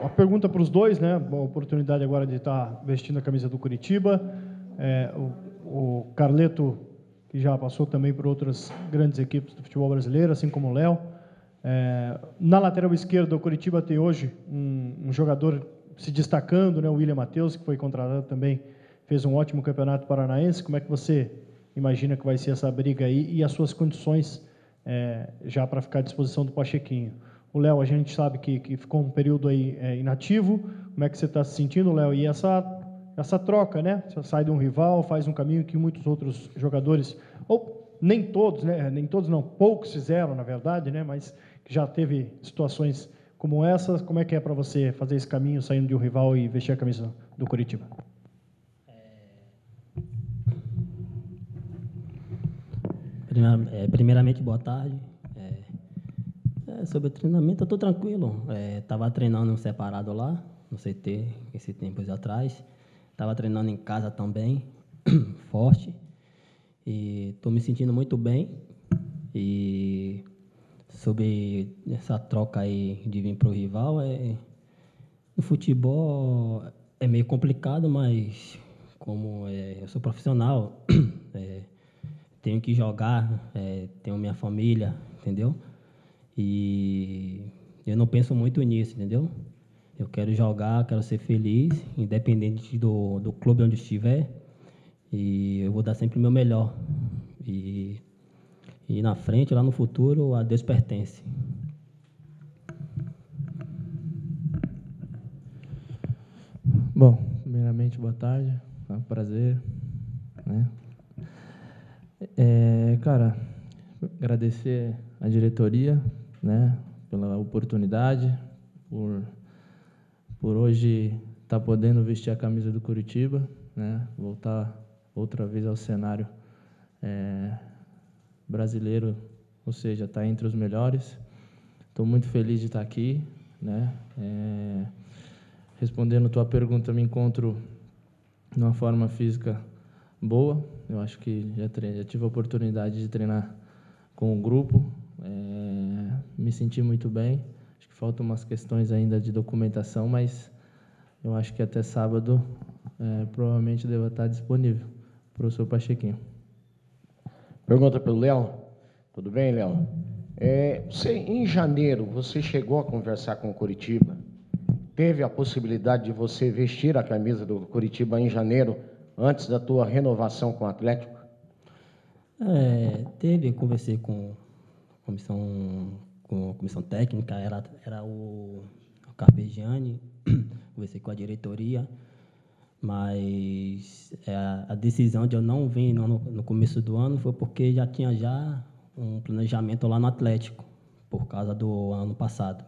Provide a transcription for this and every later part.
A pergunta para os dois, né? A oportunidade agora de estar vestindo a camisa do Curitiba. O Carleto, que já passou também por outras grandes equipes do futebol brasileiro, assim como o Léo. Na lateral esquerda, o Curitiba tem hoje um jogador se destacando, né? O William Matheus, que foi contratado também, fez um ótimo campeonato paranaense. Como é que você imagina que vai ser essa briga aí e as suas condições já para ficar à disposição do Pachequinho? O Léo, a gente sabe que ficou um período aí inativo. Como é que você está se sentindo, Léo? E essa troca, né? Você sai de um rival, faz um caminho que muitos outros jogadores, ou nem todos, né? Nem todos não, poucos fizeram, na verdade, né? Mas que já teve situações como essa. Como é que é para você fazer esse caminho, saindo de um rival e vestir a camisa do Curitiba? Primeiramente, boa tarde. Sobre o treinamento, eu estou tranquilo. Estava treinando separado lá, no CT, esse tempos atrás. Estava treinando em casa também, forte. E estou me sentindo muito bem. E sobre essa troca aí de vir para o rival, no futebol é meio complicado, mas como eu sou profissional, tenho que jogar, tenho minha família, entendeu? E eu não penso muito nisso, entendeu? Eu quero jogar, quero ser feliz, independente do clube onde estiver. E eu vou dar sempre o meu melhor. E na frente, lá no futuro, a Deus pertence. Bom, primeiramente, boa tarde. É um prazer, né? Cara, agradecer à diretoria, né, pela oportunidade, por hoje estar podendo vestir a camisa do Curitiba, né, voltar outra vez ao cenário brasileiro, ou seja, estar entre os melhores. Estou muito feliz de estar aqui, né? Respondendo a tua pergunta, me encontro numa forma física boa. Eu acho que já tive a oportunidade de treinar com o grupo, me senti muito bem. Acho que faltam umas questões ainda de documentação, mas eu acho que até sábado provavelmente devo estar disponível. Professor Pachequinho. Pergunta para o Léo. Tudo bem, Léo? Em janeiro, você chegou a conversar com o Curitiba? Teve a possibilidade de você vestir a camisa do Curitiba em janeiro, antes da tua renovação com o Atlético? Eu conversei com a comissão técnica, era o Carpegiani, conversei com a diretoria, mas a decisão de eu não vir no começo do ano foi porque já tinha um planejamento lá no Atlético, por causa do ano passado.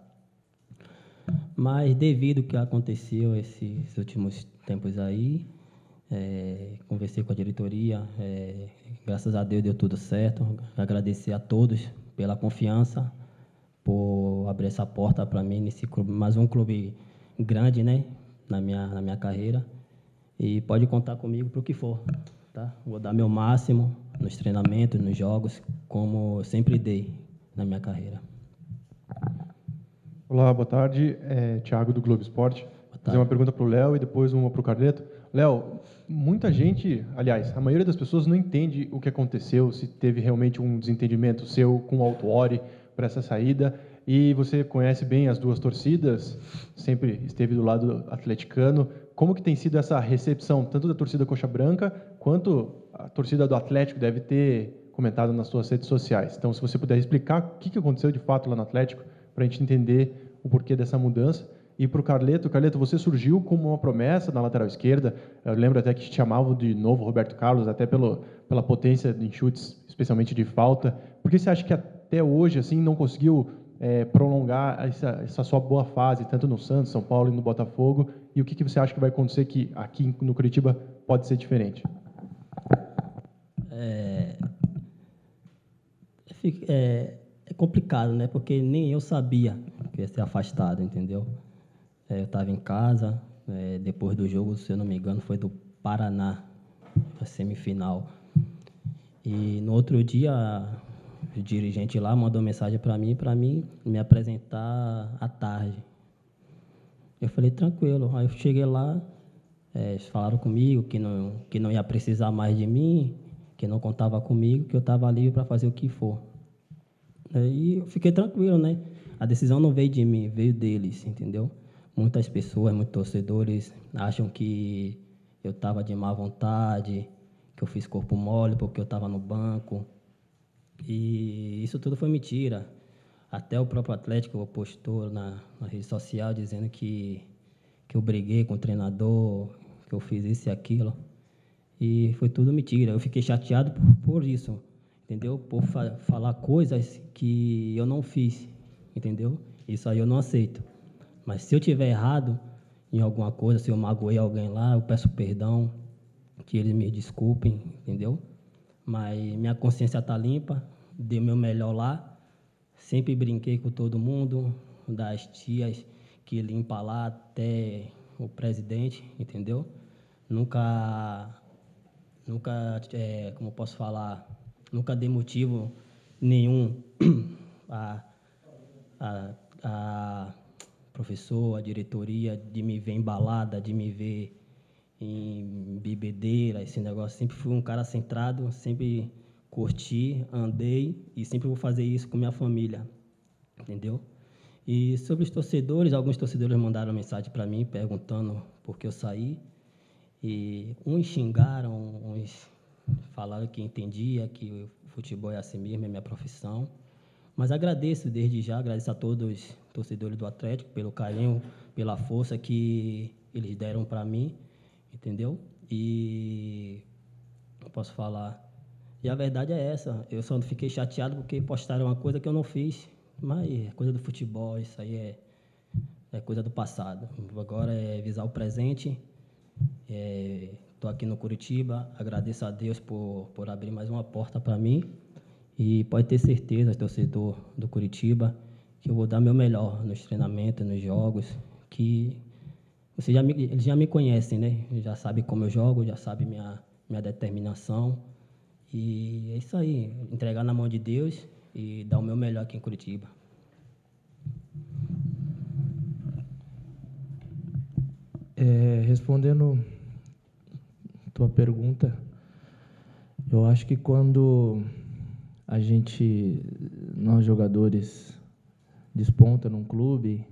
Mas devido ao que aconteceu esses últimos tempos aí, conversei com a diretoria, graças a Deus deu tudo certo. Agradecer a todos pela confiança, por abrir essa porta para mim nesse clube, mais um clube grande, né, na minha carreira. E pode contar comigo para o que for, tá? Vou dar meu máximo nos treinamentos, nos jogos, como eu sempre dei na minha carreira. Olá, boa tarde. Thiago do Globo Esporte. Vou fazer uma pergunta para o Léo e depois uma para o Carleto. Léo, muita gente, aliás, a maioria das pessoas não entende o que aconteceu, se teve realmente um desentendimento seu com o Autuori para essa saída. E você conhece bem as duas torcidas, sempre esteve do lado atleticano. Como que tem sido essa recepção, tanto da torcida Coxa Branca, quanto a torcida do Atlético deve ter comentado nas suas redes sociais? Então, se você puder explicar o que aconteceu de fato lá no Atlético, para a gente entender o porquê dessa mudança. E para o Carleto, você surgiu como uma promessa na lateral esquerda. Eu lembro até que te chamavam de novo Roberto Carlos, até pela potência em chutes, especialmente de falta. Por que você acha que até hoje assim não conseguiu prolongar essa sua boa fase, tanto no Santos, São Paulo e no Botafogo? E o que você acha que vai acontecer que aqui no Curitiba pode ser diferente? É complicado, né? Porque nem eu sabia que ia ser afastado, entendeu? Eu estava em casa, depois do jogo, se eu não me engano, foi do Paraná, a semifinal. E no outro dia, o dirigente lá mandou mensagem para mim me apresentar à tarde. Eu falei, tranquilo. Aí eu cheguei lá, eles falaram comigo que não ia precisar mais de mim, que não contava comigo, que eu estava livre para fazer o que for. Aí eu fiquei tranquilo, né? A decisão não veio de mim, veio deles, entendeu? Muitas pessoas, muitos torcedores acham que eu estava de má vontade, que eu fiz corpo mole porque eu estava no banco. E isso tudo foi mentira. Até o próprio Atlético postou na rede social dizendo que eu briguei com o treinador, que eu fiz isso e aquilo. E foi tudo mentira. Eu fiquei chateado por isso, entendeu? Por falar coisas que eu não fiz, entendeu? Isso aí eu não aceito. Mas se eu tiver errado em alguma coisa, se eu magoei alguém lá, eu peço perdão, que eles me desculpem, entendeu? Mas minha consciência está limpa, dei meu melhor lá. Sempre brinquei com todo mundo, das tias que limpa lá até o presidente, entendeu? Nunca, como posso falar, nunca dei motivo nenhum a professor, a diretoria, de me ver em balada, de me ver em bebedeira, esse negócio. Sempre fui um cara centrado, sempre curti, andei e sempre vou fazer isso com minha família, entendeu? E sobre os torcedores, alguns torcedores mandaram mensagem para mim perguntando por que eu saí. E uns xingaram, uns falaram que entendia, que o futebol é assim mesmo, é minha profissão. Mas agradeço desde já, agradeço a todos os torcedores do Atlético pelo carinho, pela força que eles deram para mim, entendeu? E eu posso falar. E a verdade é essa, eu só fiquei chateado porque postaram uma coisa que eu não fiz, mas é coisa do futebol, isso aí é coisa do passado. Agora é visar o presente. Estou aqui no Curitiba, agradeço a Deus por abrir mais uma porta para mim. E pode ter certeza, torcedor do Curitiba, que eu vou dar meu melhor nos treinamentos, nos jogos, que eles já me conhecem, né? Já sabem como eu jogo, já sabem minha determinação. E é isso aí, entregar na mão de Deus e dar o meu melhor aqui em Curitiba. Respondendo tua pergunta, eu acho que quando nós jogadores, desponta num clube,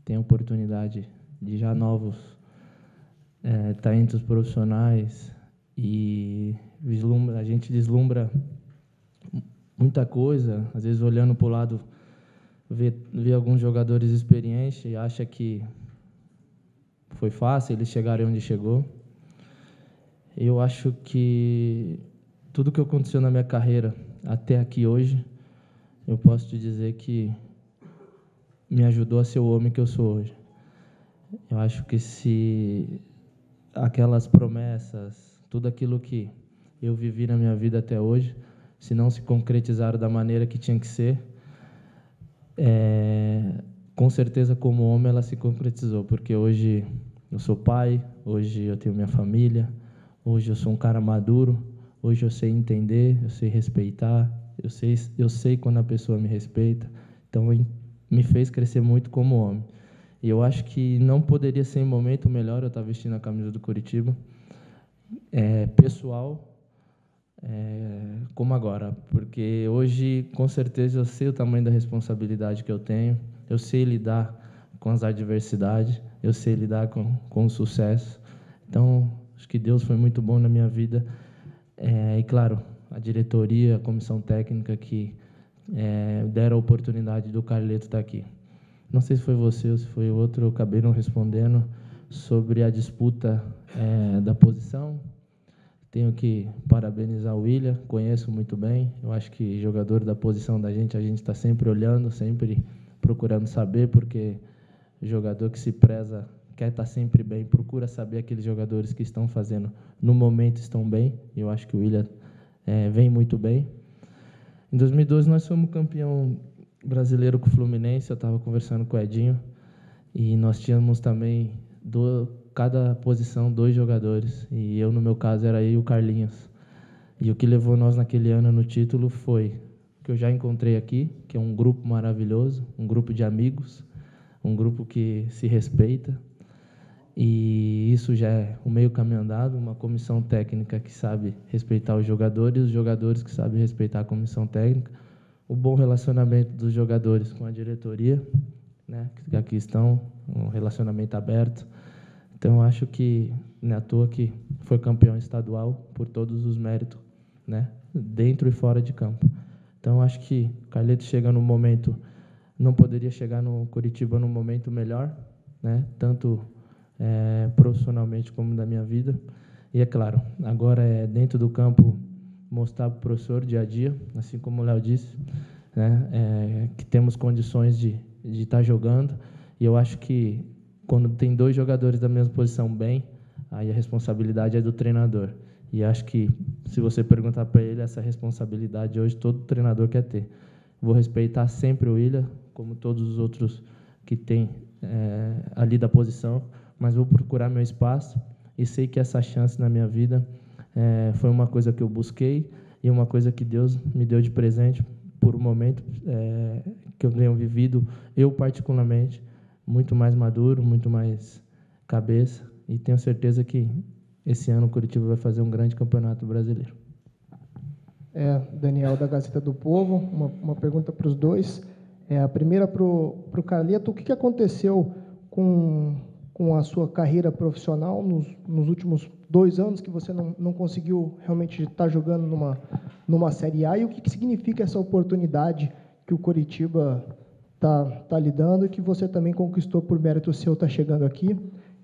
tem a oportunidade de já novos talentos profissionais e a gente vislumbra muita coisa, às vezes olhando para o lado, vê alguns jogadores experientes e acha que foi fácil eles chegarem onde chegou. Eu acho que tudo que aconteceu na minha carreira até aqui hoje, eu posso te dizer que me ajudou a ser o homem que eu sou hoje. Eu acho que se aquelas promessas, tudo aquilo que eu vivi na minha vida até hoje, se não se concretizaram da maneira que tinha que ser, com certeza como homem ela se concretizou, porque hoje eu sou pai, hoje eu tenho minha família, hoje eu sou um cara maduro, hoje eu sei entender, eu sei respeitar, eu sei quando a pessoa me respeita, então me fez crescer muito como homem. E eu acho que não poderia ser em momento melhor eu estar vestindo a camisa do Curitiba, pessoal, como agora, porque hoje, com certeza, eu sei o tamanho da responsabilidade que eu tenho, eu sei lidar com as adversidades, eu sei lidar com o sucesso. Então, acho que Deus foi muito bom na minha vida. E, claro, a diretoria, a comissão técnica que deram a oportunidade do Carleto estar aqui. Não sei se foi você ou se foi outro, eu acabei não respondendo sobre a disputa da posição. Tenho que parabenizar o William, conheço muito bem. Eu acho que jogador da posição da gente, a gente está sempre olhando, sempre procurando saber, porque jogador que se preza quer estar sempre bem, procura saber aqueles jogadores que estão fazendo no momento estão bem. Eu acho que o William vem muito bem. Em 2012 nós fomos campeão brasileiro com o Fluminense. Eu estava conversando com o Edinho e nós tínhamos também cada posição 2 jogadores, e eu, no meu caso, era eu e o Carlinhos. E o que levou nós naquele ano no título foi que eu já encontrei aqui, que é um grupo maravilhoso, um grupo de amigos, um grupo que se respeita, E isso já é o meio caminho andado, uma comissão técnica que sabe respeitar os jogadores que sabem respeitar a comissão técnica, o bom relacionamento dos jogadores com a diretoria, né, que aqui estão, um relacionamento aberto. Então, acho que não é à toa que foi campeão estadual por todos os méritos, né, dentro e fora de campo. Então, acho que o Carleto chega no momento, não poderia chegar no Curitiba num momento melhor, né, tanto profissionalmente como da minha vida. E, é claro, agora é dentro do campo mostrar para o professor dia a dia, assim como o Léo disse, né, que temos condições de estar jogando. E eu acho que quando tem dois jogadores da mesma posição bem, aí a responsabilidade é do treinador. E acho que, se você perguntar para ele, essa responsabilidade hoje todo treinador quer ter. Vou respeitar sempre o Willian, como todos os outros que tem ali da posição, mas vou procurar meu espaço e sei que essa chance na minha vida foi uma coisa que eu busquei e uma coisa que Deus me deu de presente por um momento que eu tenho vivido, eu particularmente, muito mais maduro, muito mais cabeça, e tenho certeza que esse ano o Curitiba vai fazer um grande campeonato brasileiro. Daniel, da Gazeta do Povo, uma pergunta para os dois. A primeira para o Carleto: o que aconteceu com a sua carreira profissional nos últimos 2 anos que você não conseguiu realmente estar jogando numa Série A, e o que significa essa oportunidade que o Curitiba está lhe dando e que você também conquistou por mérito seu estar chegando aqui?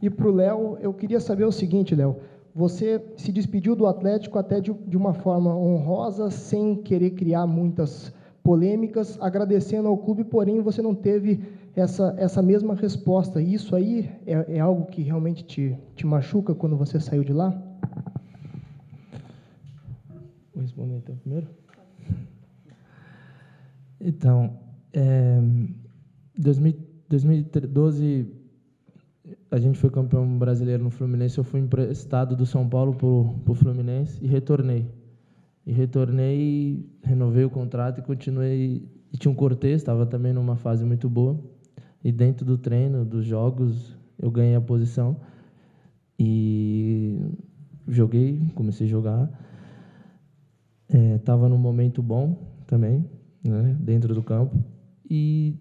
E para o Léo, eu queria saber o seguinte, Léo: você se despediu do Atlético até de uma forma honrosa, sem querer criar muitas polêmicas, agradecendo ao clube, porém você não teve essa mesma resposta. E isso aí é algo que realmente te machuca quando você saiu de lá? Vou responder então primeiro. Então, 2012, a gente foi campeão brasileiro no Fluminense. Eu fui emprestado do São Paulo para o Fluminense e retornei. Renovei o contrato e continuei. E tinha um Cortez, estava também numa fase muito boa. E dentro do treino, dos jogos, eu ganhei a posição. E comecei a jogar. Estava num momento bom também, né, dentro do campo. E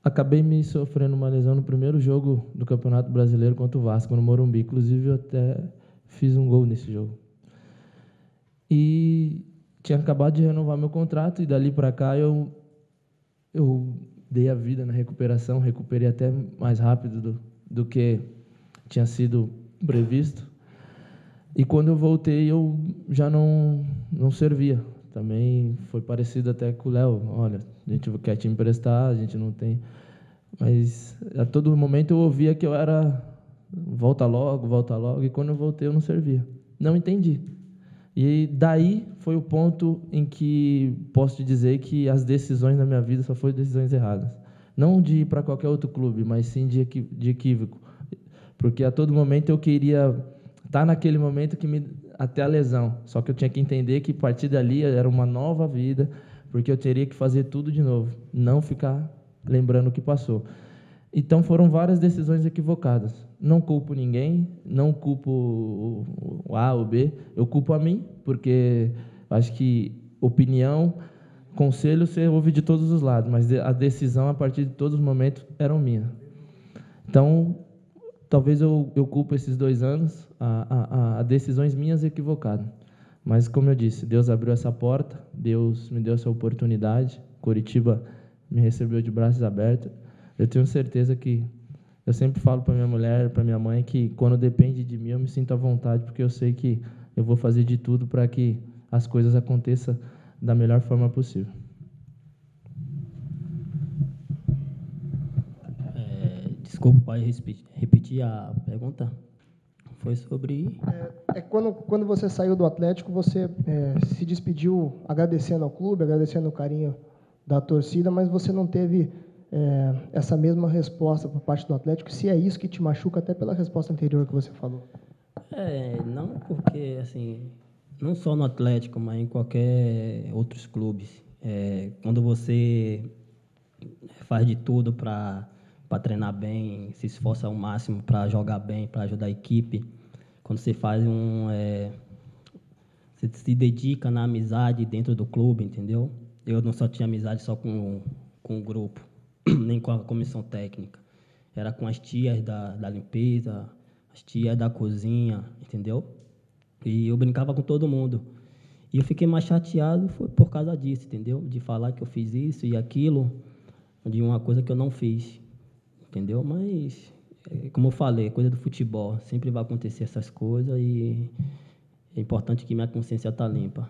acabei me sofrendo uma lesão no primeiro jogo do Campeonato Brasileiro contra o Vasco, no Morumbi. Inclusive, eu até fiz um gol nesse jogo. E tinha acabado de renovar meu contrato, e dali para cá eu dei a vida na recuperação, recuperei até mais rápido do que tinha sido previsto. E quando eu voltei, eu já não servia. Também foi parecido até com o Léo: olha, a gente quer te emprestar, a gente não tem. Mas a todo momento eu ouvia que eu era volta logo, e quando eu voltei eu não servia. Não entendi. E daí foi o ponto em que posso te dizer que as decisões na minha vida só foram decisões erradas. Não de ir para qualquer outro clube, mas sim de equívoco. Porque a todo momento eu queria estar naquele momento até a lesão. Só que eu tinha que entender que a partir dali era uma nova vida, porque eu teria que fazer tudo de novo, não ficar lembrando o que passou. Então, foram várias decisões equivocadas. Não culpo ninguém, não culpo o A ou B, eu culpo a mim, porque acho que opinião, conselho, você ouve de todos os lados, mas a decisão, a partir de todos os momentos, era minha. Então, talvez eu culpo esses 2 anos a decisões minhas equivocadas. Mas, como eu disse, Deus abriu essa porta, Deus me deu essa oportunidade, Curitiba me recebeu de braços abertos. Eu tenho certeza que, eu sempre falo para minha mulher, para minha mãe, que quando depende de mim eu me sinto à vontade, porque eu sei que eu vou fazer de tudo para que as coisas aconteçam da melhor forma possível. Desculpa, pode repetir a pergunta? Foi sobre... Quando você saiu do Atlético, você se despediu agradecendo ao clube, agradecendo o carinho da torcida, mas você não teve essa mesma resposta por parte do Atlético, se é isso que te machuca, até pela resposta anterior que você falou. Não, porque, assim, não só no Atlético, mas em qualquer outros clubes. Quando você faz de tudo para para treinar bem, se esforça ao máximo para jogar bem, para ajudar a equipe. Quando você faz você se dedica na amizade dentro do clube, entendeu? Eu não só tinha amizade só com o grupo, nem com a comissão técnica. Era com as tias da limpeza, as tias da cozinha, entendeu? E eu brincava com todo mundo. E eu fiquei mais chateado foi por causa disso, entendeu? De falar que eu fiz isso e aquilo, de uma coisa que eu não fiz, entendeu? Mas, como eu falei, é coisa do futebol. Sempre vai acontecer essas coisas e é importante que minha consciência está limpa.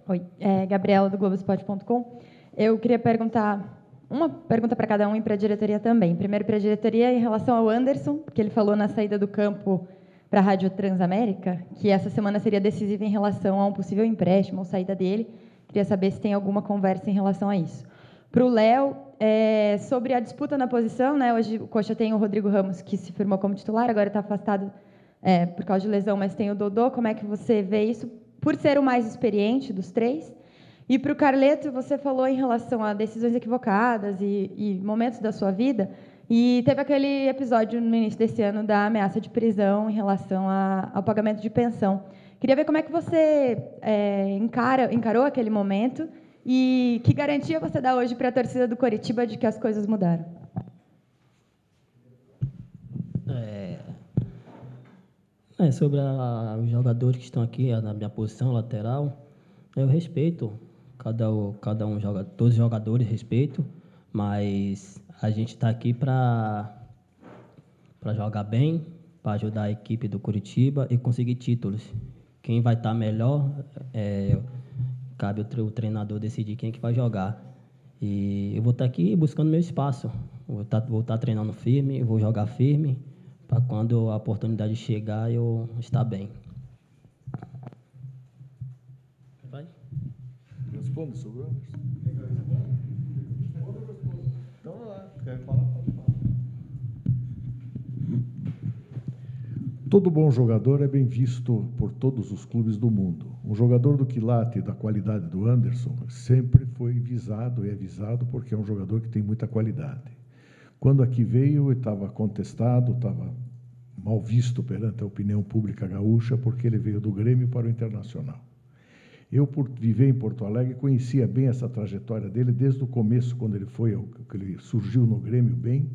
Oi, Gabriela, do Globoesporte.com. Eu queria perguntar, uma pergunta para cada um e para a diretoria também. Primeiro para a diretoria em relação ao Anderson, que ele falou na saída do campo para a Rádio Transamérica, que essa semana seria decisiva em relação a um possível empréstimo ou saída dele. Queria saber se tem alguma conversa em relação a isso. Para o Léo, sobre a disputa na posição, né? Hoje o Coxa tem o Rodrigo Ramos, que se firmou como titular, agora está afastado por causa de lesão, mas tem o Dodô. Como é que você vê isso, por ser o mais experiente dos três? E para o Carleto, você falou em relação a decisões equivocadas e momentos da sua vida, e teve aquele episódio no início desse ano da ameaça de prisão em relação ao pagamento de pensão. Queria ver como é que você encarou aquele momento e que garantia você dá hoje para a torcida do Coritiba de que as coisas mudaram. Sobre os jogadores que estão aqui na minha posição lateral, eu respeito todos os jogadores respeito, mas a gente está aqui para jogar bem, para ajudar a equipe do Coritiba e conseguir títulos. Quem vai estar melhor, cabe o treinador decidir quem é que vai jogar. E eu vou estar aqui buscando meu espaço. Vou estar treinando firme, vou jogar firme, para quando a oportunidade chegar, eu estar bem. Vai? Responde sobre o Anderson. Então, quer falar? Pode falar. Todo bom jogador é bem visto por todos os clubes do mundo. Um jogador do quilate da qualidade do Anderson sempre foi visado e é visado porque é um jogador que tem muita qualidade. Quando aqui veio, estava contestado, estava mal visto perante a opinião pública gaúcha, porque ele veio do Grêmio para o Internacional. Eu, por viver em Porto Alegre, conhecia bem essa trajetória dele desde o começo, quando ele ele surgiu no Grêmio bem,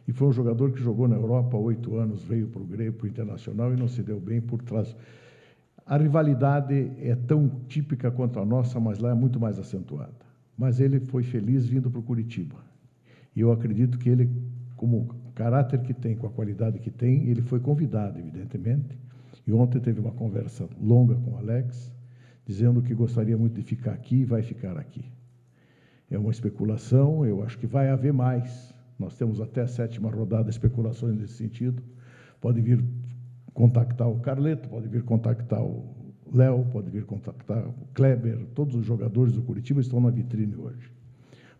e foi um jogador que jogou na Europa há 8 anos, veio para o Grêmio, para o Internacional, e não se deu bem por trás. A rivalidade é tão típica quanto a nossa, mas lá é muito mais acentuada. Mas ele foi feliz vindo para o Coritiba. E eu acredito que ele, como o caráter que tem, com a qualidade que tem, ele foi convidado, evidentemente. E ontem teve uma conversa longa com o Alex, dizendo que gostaria muito de ficar aqui e vai ficar aqui. É uma especulação, eu acho que vai haver mais. Nós temos até a 7ª rodada especulações nesse sentido. Pode vir contactar o Carleto, pode vir contactar o Léo, pode vir contactar o Kleber, todos os jogadores do Coritiba estão na vitrine hoje.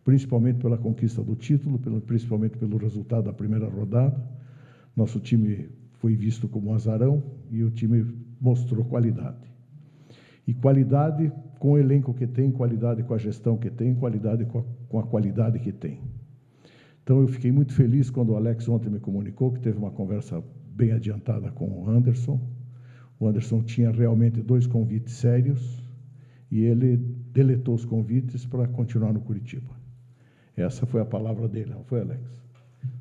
Principalmente pela conquista do título, principalmente pelo resultado da primeira rodada. Nosso time foi visto como um azarão e o time mostrou qualidade. E qualidade com o elenco que tem, qualidade com a gestão que tem, qualidade com a qualidade que tem. Então, eu fiquei muito feliz quando o Alex ontem me comunicou que teve uma conversa bem adiantada com o Anderson. O Anderson tinha realmente 2 convites sérios e ele deletou os convites para continuar no Coritiba. Essa foi a palavra dele, não foi, Alex?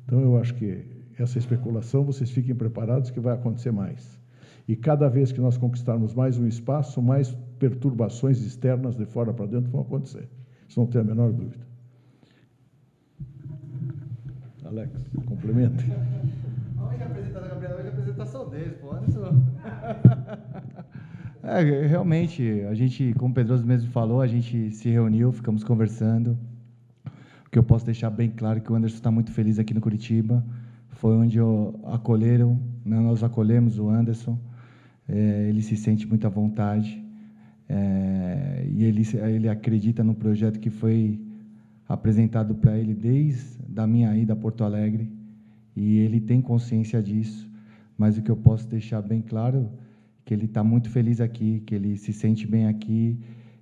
Então, eu acho que essa especulação, vocês fiquem preparados que vai acontecer mais. E cada vez que nós conquistarmos mais um espaço, mais perturbações externas de fora para dentro vão acontecer. Isso não tem a menor dúvida. Alex, complemente. Hoje a apresentação da Gabriela, hoje a apresentação deles, pô. Realmente, a gente, como o Pedroso mesmo falou, a gente se reuniu, ficamos conversando. O que eu posso deixar bem claro é que o Anderson está muito feliz aqui no Coritiba. Foi onde acolheram, né, nós acolhemos o Anderson. Ele se sente muito à vontade. E ele acredita no projeto que foi apresentado para ele desde a minha ida a Porto Alegre. E ele tem consciência disso. Mas o que eu posso deixar bem claro é que ele está muito feliz aqui, que ele se sente bem aqui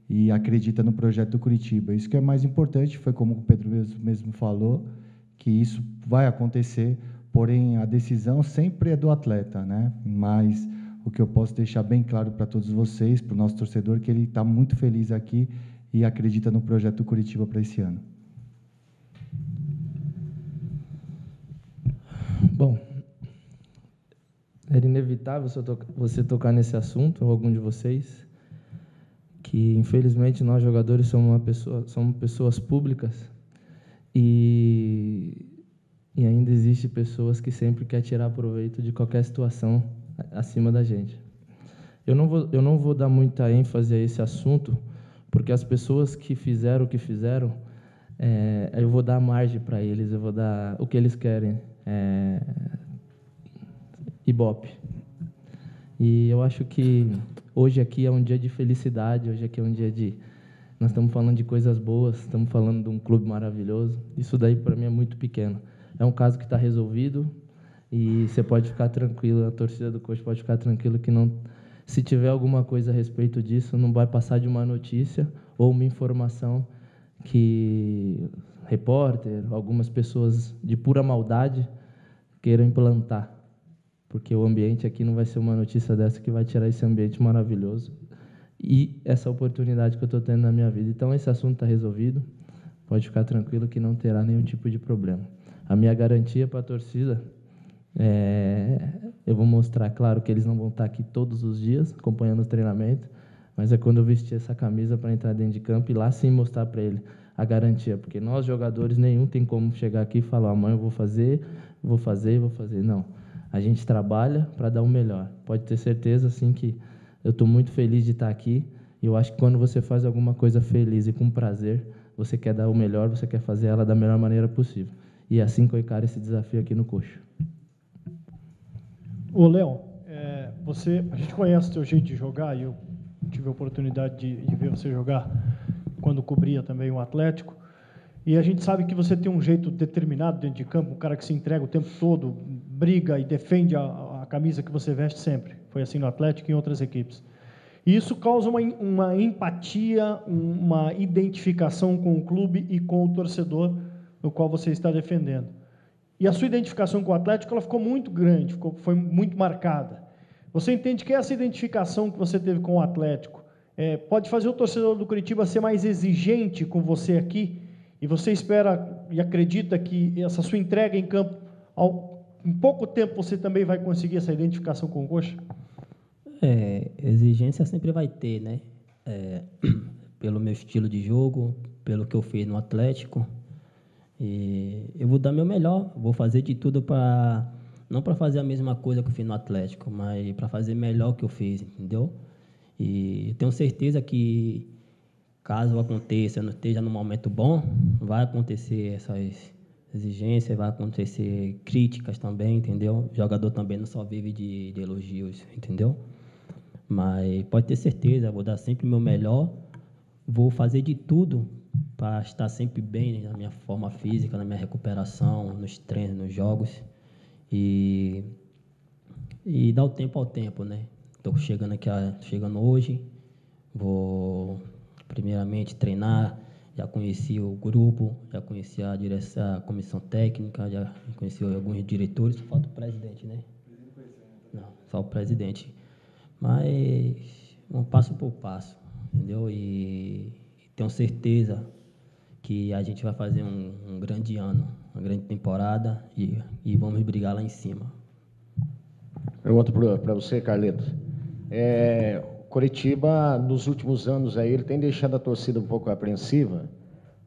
e acredita no projeto do Curitiba. Isso que é mais importante, foi como o Pedro mesmo falou, que isso vai acontecer, porém a decisão sempre é do atleta, né? Mas o que eu posso deixar bem claro para todos vocês, para o nosso torcedor, que ele está muito feliz aqui e acredita no projeto do Curitiba para esse ano. Bom, era inevitável você tocar nesse assunto, ou algum de vocês, que infelizmente nós jogadores somos pessoas públicas e ainda existe pessoas que sempre querem tirar proveito de qualquer situação acima da gente. Eu não vou dar muita ênfase a esse assunto, porque as pessoas que fizeram o que fizeram, eu vou dar margem para eles, eu vou dar o que eles querem, Ibope. E eu acho que hoje aqui é um dia de felicidade, hoje aqui é um dia de... Nós estamos falando de coisas boas, estamos falando de um clube maravilhoso. Isso daí, para mim, é muito pequeno. É um caso que está resolvido e você pode ficar tranquilo, a torcida do Coxa pode ficar tranquilo que não... Se tiver alguma coisa a respeito disso, não vai passar de uma notícia ou uma informação que repórter, algumas pessoas de pura maldade queiram implantar. Porque o ambiente aqui não vai ser uma notícia dessa que vai tirar esse ambiente maravilhoso e essa oportunidade que eu estou tendo na minha vida. Então, esse assunto está resolvido, pode ficar tranquilo que não terá nenhum tipo de problema. A minha garantia para a torcida, eu vou mostrar, claro, que eles não vão estar aqui todos os dias, acompanhando os treinamentos, mas é quando eu vestir essa camisa para entrar dentro de campo e lá sim mostrar para ele a garantia, porque nós, jogadores, nenhum tem como chegar aqui e falar, amanhã eu vou fazer. Não. A gente trabalha para dar o melhor. Pode ter certeza, sim, que eu estou muito feliz de estar aqui. E eu acho que quando você faz alguma coisa feliz e com prazer, você quer dar o melhor, você quer fazer ela da melhor maneira possível. E é assim que eu encaro esse desafio aqui no Coxa. Ô, Léo, a gente conhece o teu jeito de jogar, e eu tive a oportunidade de ver você jogar quando cobria também o Atlético. E a gente sabe que você tem um jeito determinado dentro de campo, um cara que se entrega o tempo todo, briga e defende a camisa que você veste sempre. Foi assim no Atlético e em outras equipes. E isso causa uma empatia, uma identificação com o clube e com o torcedor no qual você está defendendo. E a sua identificação com o Atlético ela ficou muito grande, foi muito marcada. Você entende que essa identificação que você teve com o Atlético pode fazer o torcedor do Curitiba ser mais exigente com você aqui? E você espera e acredita que essa sua entrega em campo, em pouco tempo você também vai conseguir essa identificação com o Coxa? Exigência sempre vai ter, né? Pelo meu estilo de jogo, pelo que eu fiz no Atlético. E eu vou dar meu melhor, vou fazer de tudo para... Não para fazer a mesma coisa que eu fiz no Atlético, mas para fazer melhor que eu fiz, entendeu? E tenho certeza que, caso aconteça, eu não esteja no momento bom, vai acontecer essas exigências, vai acontecer críticas também, entendeu? O jogador também não só vive de elogios, entendeu? Mas pode ter certeza, vou dar sempre o meu melhor, vou fazer de tudo para estar sempre bem na minha forma física, na minha recuperação, nos treinos, nos jogos. E dar o tempo ao tempo, né? Estou chegando hoje, vou primeiramente treinar, já conheci o grupo, já conheci a direção, a comissão técnica, já conheci alguns diretores, só falta o presidente, né? Não, só o presidente. Mas um passo por passo, entendeu? E tenho certeza que a gente vai fazer um grande ano, uma grande temporada e vamos brigar lá em cima. Pergunta para você, Carleto. Coritiba, nos últimos anos, aí, ele tem deixado a torcida um pouco apreensiva,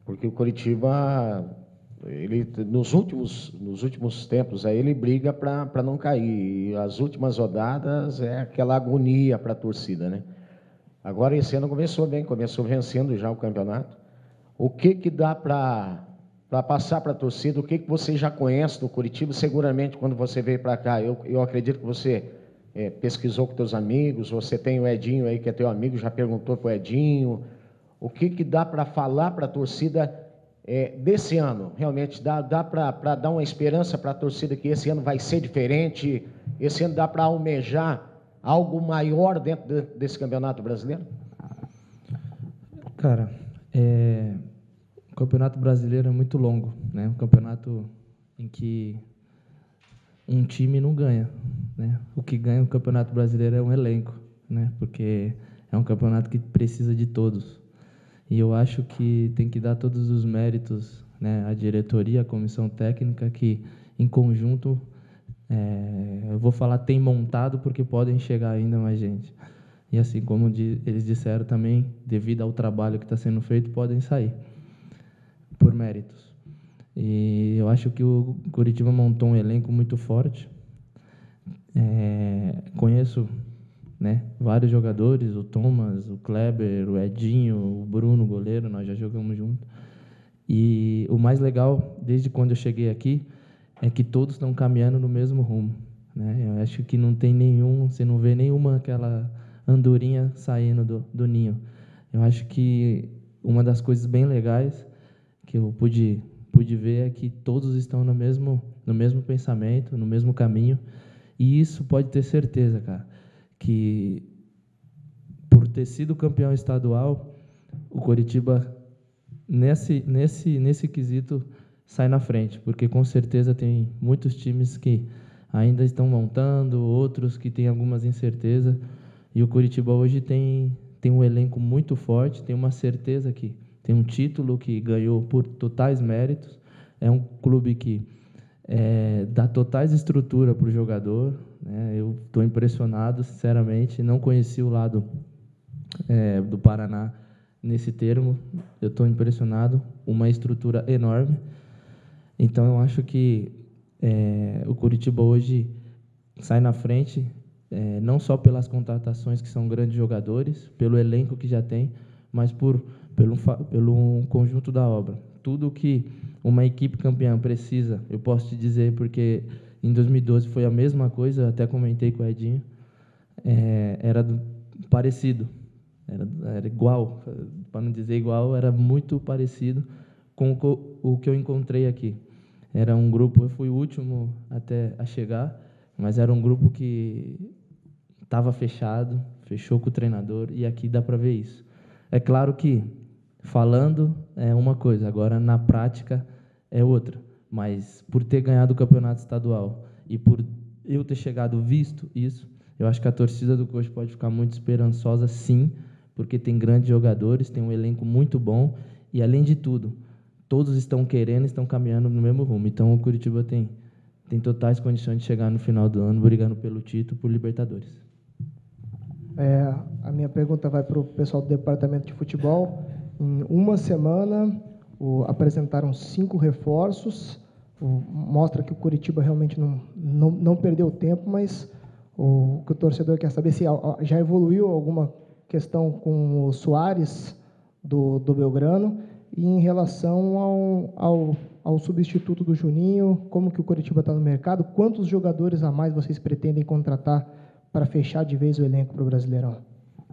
porque o Coritiba, ele, nos últimos tempos, aí, ele briga para não cair. E as últimas rodadas é aquela agonia para a torcida, né? Agora, esse ano começou bem, começou vencendo já o campeonato. O que dá para passar para a torcida? O que você já conhece do Curitiba? Seguramente, quando você veio para cá, eu acredito que você pesquisou com teus amigos, você tem o Edinho aí, que é teu amigo, já perguntou para o Edinho. O que dá para falar para a torcida desse ano? Realmente, dá para dar uma esperança para a torcida que esse ano vai ser diferente? Esse ano dá para almejar algo maior dentro desse campeonato brasileiro? Cara, o Campeonato Brasileiro é muito longo, né? Um campeonato em que um time não ganha, né? O que ganha o Campeonato Brasileiro é um elenco, né? Porque é um campeonato que precisa de todos. E eu acho que tem que dar todos os méritos, né, à diretoria, à comissão técnica, que, em conjunto, eu vou falar tem montado, porque podem chegar ainda mais gente. E, assim como eles disseram também, devido ao trabalho que está sendo feito, podem sair, por méritos. E eu acho que o Coritiba montou um elenco muito forte. Conheço, né, vários jogadores, o Thomas, o Kleber, o Edinho, o Bruno, o goleiro, nós já jogamos junto. E o mais legal, desde quando eu cheguei aqui, é que todos estão caminhando no mesmo rumo, né? Eu acho que não tem nenhum, você não vê nenhuma aquela andorinha saindo do ninho. Eu acho que uma das coisas bem legais que eu pude ver é que todos estão no mesmo pensamento, no mesmo caminho. E isso pode ter certeza, cara, que por ter sido campeão estadual, o Coritiba, nesse quesito, sai na frente, porque com certeza tem muitos times que ainda estão montando, outros que têm algumas incertezas, e o Coritiba hoje tem um elenco muito forte, tem uma certeza que tem um título que ganhou por totais méritos, é um clube que dá totais estrutura para o jogador, né? Eu estou impressionado, sinceramente, não conheci o lado do Paraná nesse termo, eu estou impressionado, uma estrutura enorme. Então, eu acho que o Coritiba hoje sai na frente, não só pelas contratações, que são grandes jogadores, pelo elenco que já tem, mas pelo conjunto da obra. Tudo que uma equipe campeã precisa, eu posso te dizer, porque em 2012 foi a mesma coisa, até comentei com o Edinho, era parecido, era igual, para não dizer igual, era muito parecido com o que eu encontrei aqui. Era um grupo, eu fui o último até a chegar, mas era um grupo que estava fechou com o treinador, e aqui dá para ver isso. É claro que, falando é uma coisa, agora na prática é outra, mas por ter ganhado o campeonato estadual e por eu ter visto isso, eu acho que a torcida do Coxa pode ficar muito esperançosa, sim, porque tem grandes jogadores, tem um elenco muito bom, e, além de tudo, todos estão caminhando no mesmo rumo. Então, o Coritiba tem totais condições de chegar no final do ano brigando pelo título, por Libertadores. A minha pergunta vai para o pessoal do departamento de futebol. Em uma semana, apresentaram 5 reforços. Mostra que o Coritiba realmente não perdeu tempo, mas o que o torcedor quer saber se já evoluiu alguma questão com o Soares do Belgrano, e em relação ao substituto do Juninho, como que o Coritiba está no mercado, quantos jogadores a mais vocês pretendem contratar para fechar de vez o elenco para o Brasileirão?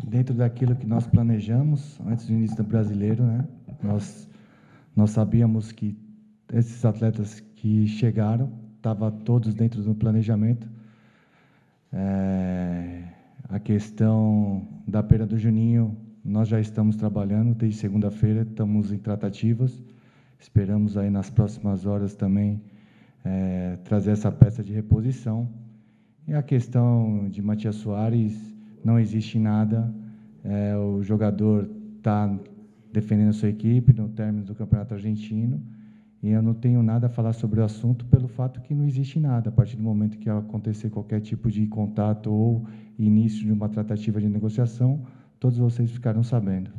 Dentro daquilo que nós planejamos antes do início do Brasileiro, né? Nós sabíamos que esses atletas que chegaram estavam todos dentro do planejamento. A questão da perda do Juninho, nós já estamos trabalhando desde segunda-feira, estamos em tratativas. Esperamos aí nas próximas horas também trazer essa peça de reposição. E a questão de Matias Soares, não existe nada. O jogador está defendendo a sua equipe no término do Campeonato Argentino, e eu não tenho nada a falar sobre o assunto pelo fato que não existe nada. A partir do momento que acontecer qualquer tipo de contato ou início de uma tratativa de negociação, todos vocês ficarão sabendo.